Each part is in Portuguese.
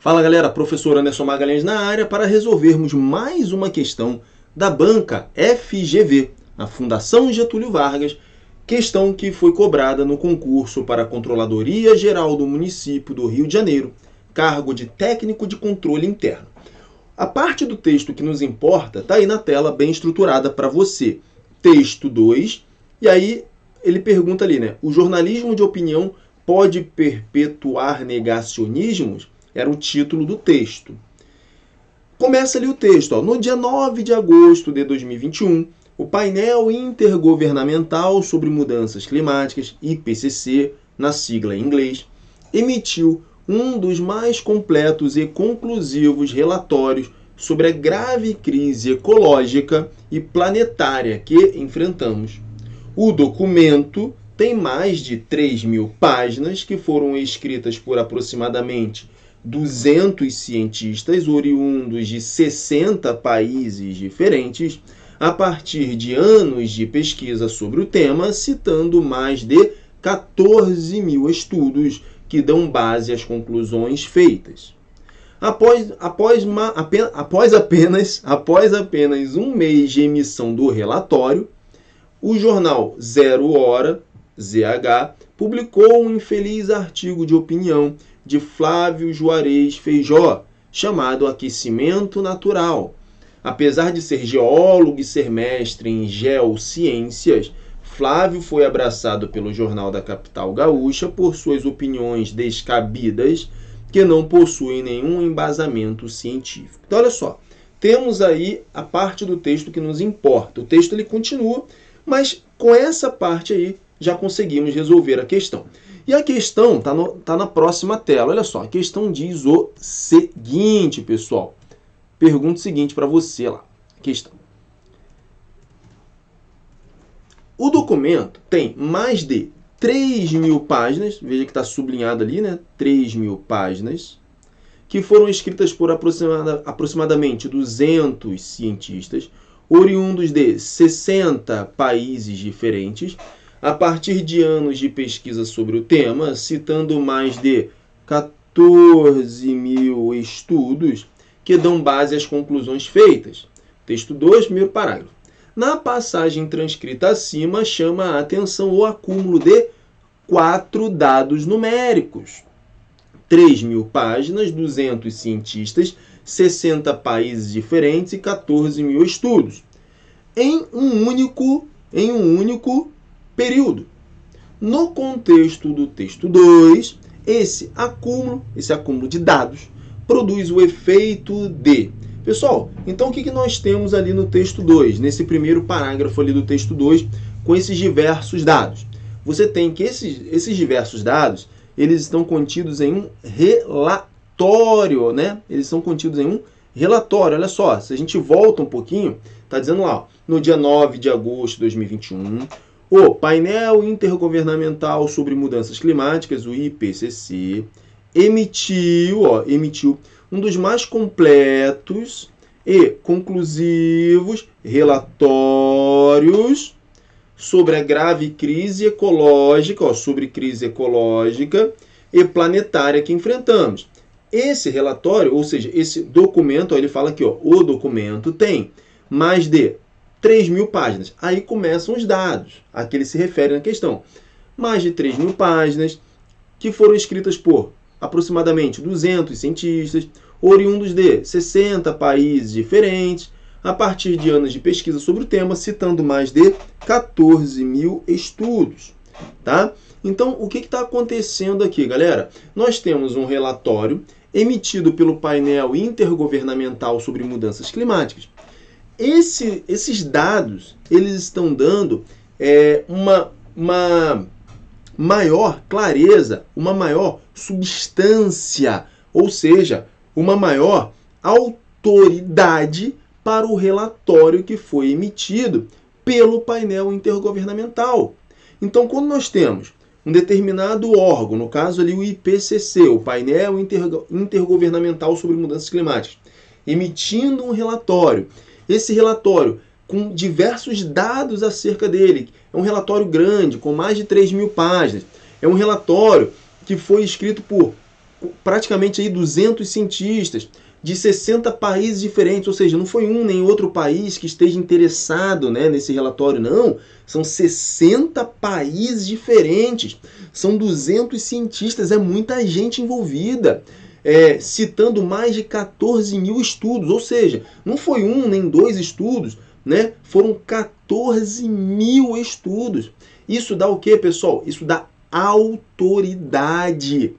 Fala galera, professor Anderson Magalhães na área para resolvermos mais uma questão da banca FGV, a Fundação Getúlio Vargas, questão que foi cobrada no concurso para a Controladoria Geral do Município do Rio de Janeiro, cargo de técnico de controle interno. A parte do texto que nos importa está aí na tela, bem estruturada para você. Texto 2, e aí ele pergunta ali, né? O jornalismo de opinião pode perpetuar negacionismos? Era o título do texto. Começa ali o texto. Ó. No dia 9 de agosto de 2021, o painel intergovernamental sobre mudanças climáticas, IPCC, na sigla em inglês, emitiu um dos mais completos e conclusivos relatórios sobre a grave crise ecológica e planetária que enfrentamos. O documento tem mais de 3.000 páginas que foram escritas por aproximadamente 200 cientistas oriundos de 60 países diferentes, a partir de anos de pesquisa sobre o tema, citando mais de 14.000 estudos que dão base às conclusões feitas. Após apenas um mês de emissão do relatório, o jornal Zero Hora, ZH, publicou um infeliz artigo de opinião de Flávio Juarez Feijó, chamado Aquecimento Natural. Apesar de ser geólogo e ser mestre em geociências, Flávio foi abraçado pelo Jornal da Capital Gaúcha por suas opiniões descabidas que não possuem nenhum embasamento científico. Então, olha só, temos aí a parte do texto que nos importa. O texto ele continua, mas com essa parte aí já conseguimos resolver a questão. E a questão está na próxima tela. Olha só, a questão diz o seguinte, pessoal. Pergunta o seguinte para você lá. Questão. O documento tem mais de 3.000 páginas, veja que está sublinhado ali, né? 3.000 páginas, que foram escritas por aproximadamente 200 cientistas, oriundos de 60 países diferentes, a partir de anos de pesquisa sobre o tema, citando mais de 14.000 estudos que dão base às conclusões feitas. Texto 2, primeiro parágrafo. Na passagem transcrita acima, chama a atenção o acúmulo de 4 dados numéricos. 3.000 páginas, 200 cientistas, 60 países diferentes e 14.000 estudos. Em um único período. No contexto do texto 2, esse acúmulo de dados produz o efeito de... Pessoal, então o que nós temos ali no texto 2, nesse primeiro parágrafo ali do texto 2, com esses diversos dados? Você tem que esses diversos dados, eles estão contidos em um relatório, né? Eles são contidos em um relatório. Olha só, se a gente volta um pouquinho, está dizendo lá, ó, no dia 9 de agosto de 2021, o painel intergovernamental sobre mudanças climáticas, o IPCC, emitiu um dos mais completos e conclusivos relatórios sobre a grave crise ecológica, sobre crise ecológica e planetária que enfrentamos. Esse relatório, ou seja, esse documento, ele fala aqui, ó, o documento tem mais de 3.000 páginas. Aí começam os dados a que ele se refere na questão. Mais de 3.000 páginas que foram escritas por aproximadamente 200 cientistas, oriundos de 60 países diferentes, a partir de anos de pesquisa sobre o tema, citando mais de 14.000 estudos. Tá? Então, o que está acontecendo aqui, galera? Nós temos um relatório emitido pelo painel intergovernamental sobre mudanças climáticas. Esses dados, eles estão dando uma maior clareza, uma maior substância, ou seja, uma maior autoridade para o relatório que foi emitido pelo painel intergovernamental. Então, quando nós temos um determinado órgão, no caso ali o IPCC, o painel intergovernamental sobre mudanças climáticas, emitindo um relatório, esse relatório com diversos dados acerca dele, é um relatório grande, com mais de 3.000 páginas, é um relatório que foi escrito por praticamente aí 200 cientistas de 60 países diferentes, ou seja, não foi um nem outro país que esteja interessado, né, nesse relatório, não. São 60 países diferentes, são 200 cientistas, é muita gente envolvida, citando mais de 14 mil estudos, ou seja, não foi um nem dois estudos, né, foram 14 mil estudos. Isso dá o quê, pessoal? Isso dá autoridade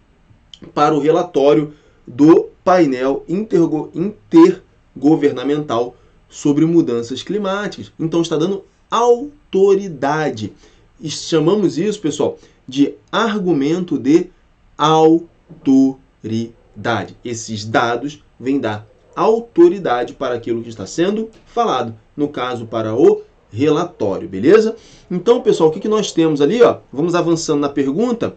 para o relatório do painel intergovernamental sobre mudanças climáticas. Então está dando autoridade. E chamamos isso, pessoal, de argumento de autoridade. Esses dados vêm dar autoridade para aquilo que está sendo falado, no caso para o relatório, beleza? Então, pessoal, o que nós temos ali? Ó? Vamos avançando na pergunta.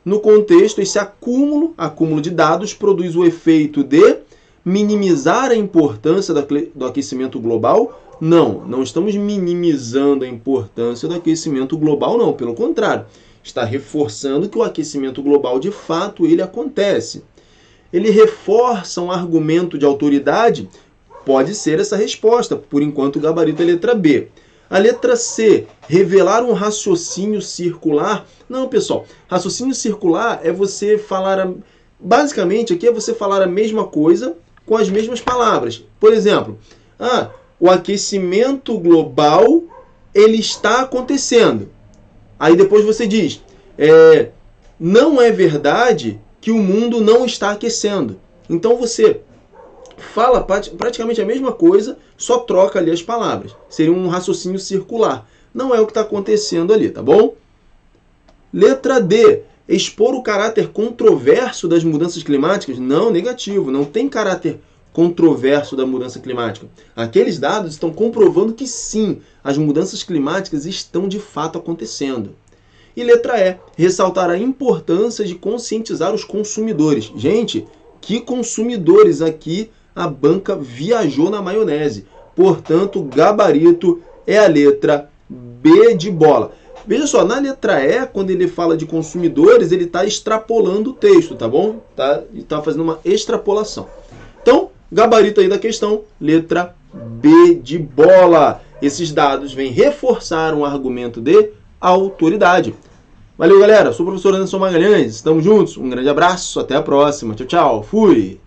No contexto, esse acúmulo de dados produz o efeito de minimizar a importância do aquecimento global? Não estamos minimizando a importância do aquecimento global, não. Pelo contrário, está reforçando que o aquecimento global, de fato, ele acontece. Ele reforça um argumento de autoridade? Pode ser essa resposta. Por enquanto, o gabarito é a letra B. A letra C, revelar um raciocínio circular. Não, pessoal, raciocínio circular é você falar... Basicamente, aqui é você falar a mesma coisa com as mesmas palavras. Por exemplo, o aquecimento global, ele está acontecendo. Aí depois você diz, não é verdade que o mundo não está aquecendo. Então você fala praticamente a mesma coisa, só troca ali as palavras. Seria um raciocínio circular. Não é o que está acontecendo ali, tá bom? Letra D. Expor o caráter controverso das mudanças climáticas? Não, negativo. Não tem caráter controverso da mudança climática. Aqueles dados estão comprovando que sim, as mudanças climáticas estão de fato acontecendo. E letra E. Ressaltar a importância de conscientizar os consumidores. Gente, que consumidores aqui? A banca viajou na maionese. Portanto, o gabarito é a letra B de bola. Veja só, na letra E, quando ele fala de consumidores, ele está extrapolando o texto, tá bom? Tá fazendo uma extrapolação. Então, gabarito aí da questão, letra B de bola. Esses dados vêm reforçar um argumento de autoridade. Valeu, galera. Sou o professor Anderson Magalhães. Estamos juntos. Um grande abraço. Até a próxima. Tchau, tchau. Fui.